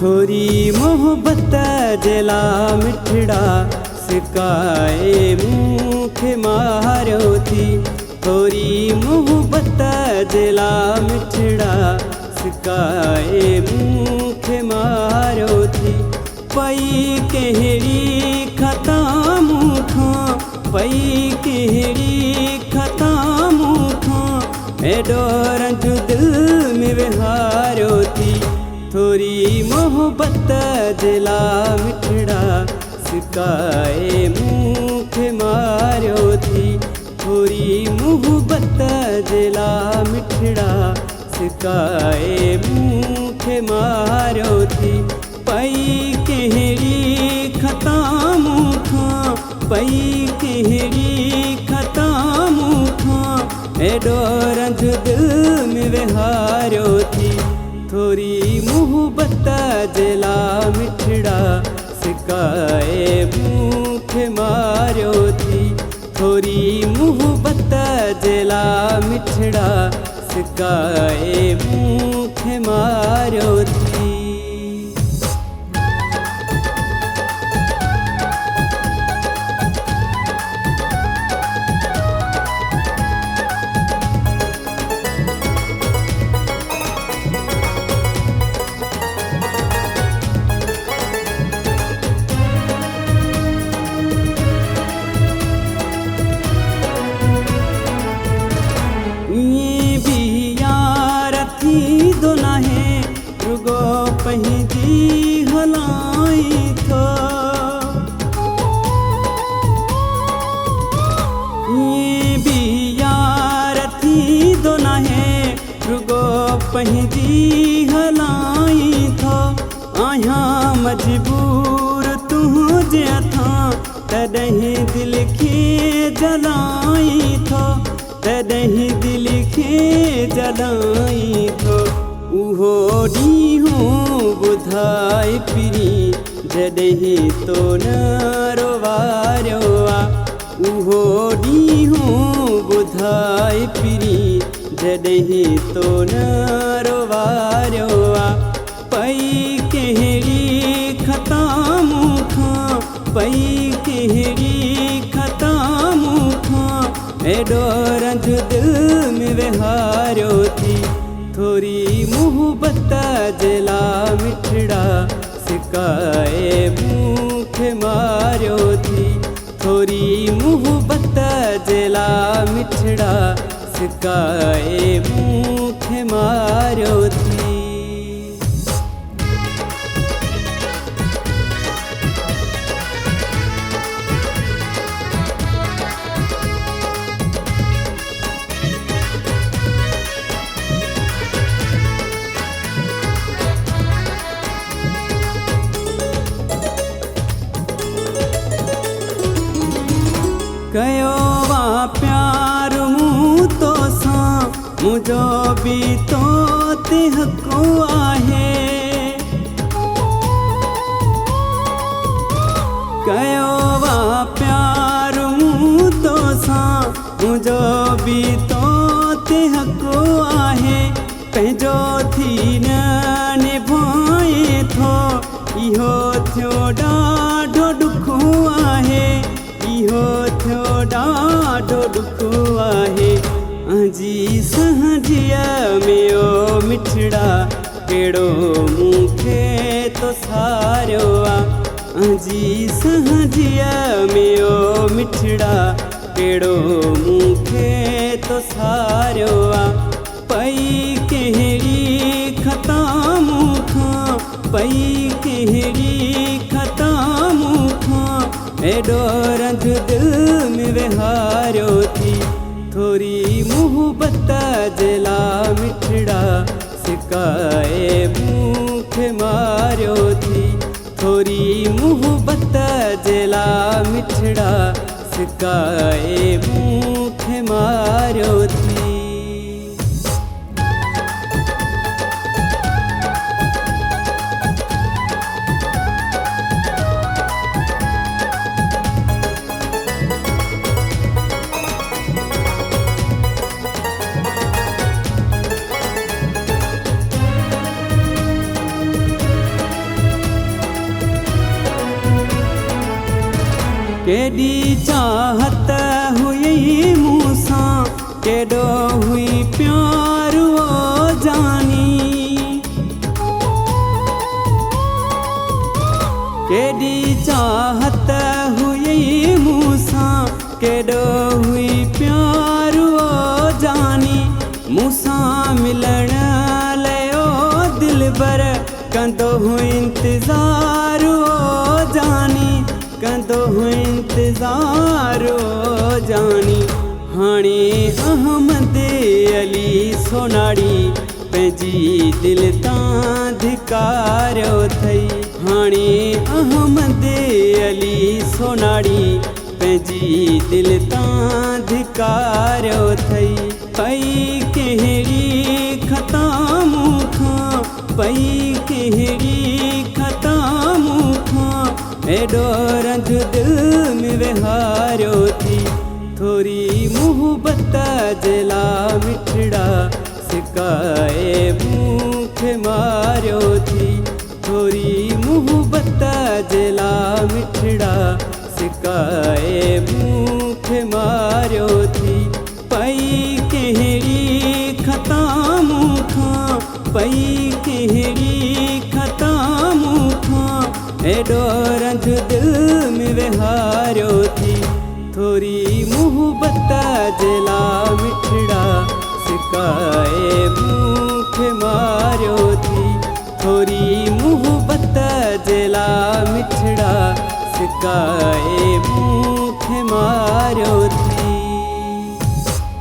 थोरी मोहब्बत जला मिठड़ा सिकाए मूंखे मारियो थी। थोरी मोहब्बत जला मिठड़ा सिकाए मूंखे मारियो थी। पई कहिड़ी खता मूंखां, पई कहिड़ी खता मूंखां, एॾो रंज दिल में विहारियो थी। थोरी मोहब्बत जला मिठड़ा सिकाए मूंखे मारियो थी। थोरी मोहब्बत जला मिठड़ा सिकाए मूंखे मारियो थी। पई कहिड़ी खता मूंखां, पई कहिड़ी खता मूंखां, एॾो रंज दिल में विहारियो थी। थोरी मोहब्बत जला मिठड़ा सिकाए मूंखे मारियो थी। थोरी मोहब्बत जला मिठड़ा सिकाए मूंखे मारियो थी। दो नाहे रुगो पंहिंजी हलाई थो। ये भी यार थी दो नाहे रुगो पंहिंजी हलाई थो। आहियां मजबूर तुंहिंजे हथां, तॾहिं दिल खे जलाई थो, तॾहिं दिल खे जलाई थो। उहो ॾींहुं ॿुधाए पिरी जॾहिं तो न रोवारियो आ। उहो ॾींहुं ॿुधाए पिरी जॾहिं तो न रोवारियो आ। पई कहिड़ी खता मूंखां, पई कहिड़ी खता मूंखां, एॾो रंज दिल में विहारियो थी। थोरी मोहब्बत जला मिठड़ा सिकाए मूंखे मारियो थी। थोरी मोहब्बत जला मिठड़ा सिकाए मूंखे मारियो थी। कयो वा प्यार मूं तोसां, मुंहिंजो बि तो ते हक़ आहे। कयो वा प्यार मूं तोसां, मुंहिंजो बि तो ते हक़ आहे। पंहिंजो थी न निभाए थो, इहो थियो ॾाढो ॾुखो आहे। इहो थियो ॾाढो ॾुखो आहे। अंजी सहजीअ में ओ मिठड़ा कहिड़ो मूंखे तो सारियो आ। अंजी सहजीअ में ओ मिठड़ा कहिड़ो मूंखे तो सारियो आ। पई कहिड़ी खता मूंखां, पई कहिड़ी खता मूंखां, एॾो रंज दिल में विहारियो थी। थोरी मोहब्बत जला मिठड़ा सिकाए मूंखे मारियो थी। थोरी मोहब्बत जला मिठड़ा सिकाए मूंखे मारियो थी। केॾी चाहत हुई मूंसां केॾो हुई प्यार ओ जानी केॾी चाहत हुई मूंसां केॾो हुई प्यार ओ जानी मूंसां मिलण लयो दिलबर कंदो हुई इंतज़ार ओ जानी कंदो हुई इंतज़ार ओ जानी हाणे अहमद अली सोनाड़ी पंहिंजी दिल तां धिकारियो अथई हाणे अहमद अली सोनाड़ी पंहिंजी दिल तां धिकारियो अथई पई कहिड़ी खता मूंखां पई कहिड़ी खता मूंखां एॾो रंज दिल में विहारियो थी थोरी मोहबत जे ला मिठड़ा सिकाए मूंखे मारियो थी थोरी मोहबत जे ला मिठड़ा सिकाए मूंखे मारियो थी पई कहिड़ी खता मूंखां पई कहिड़ी खता मूंखां एॾो रंज दिल में विहारियो थी थोरी मोहबत जे ला मिठड़ा सिकाए मूंखे मारियो थी थोरी मोहबत जे ला मिठड़ा सिकाए मूंखे मारियो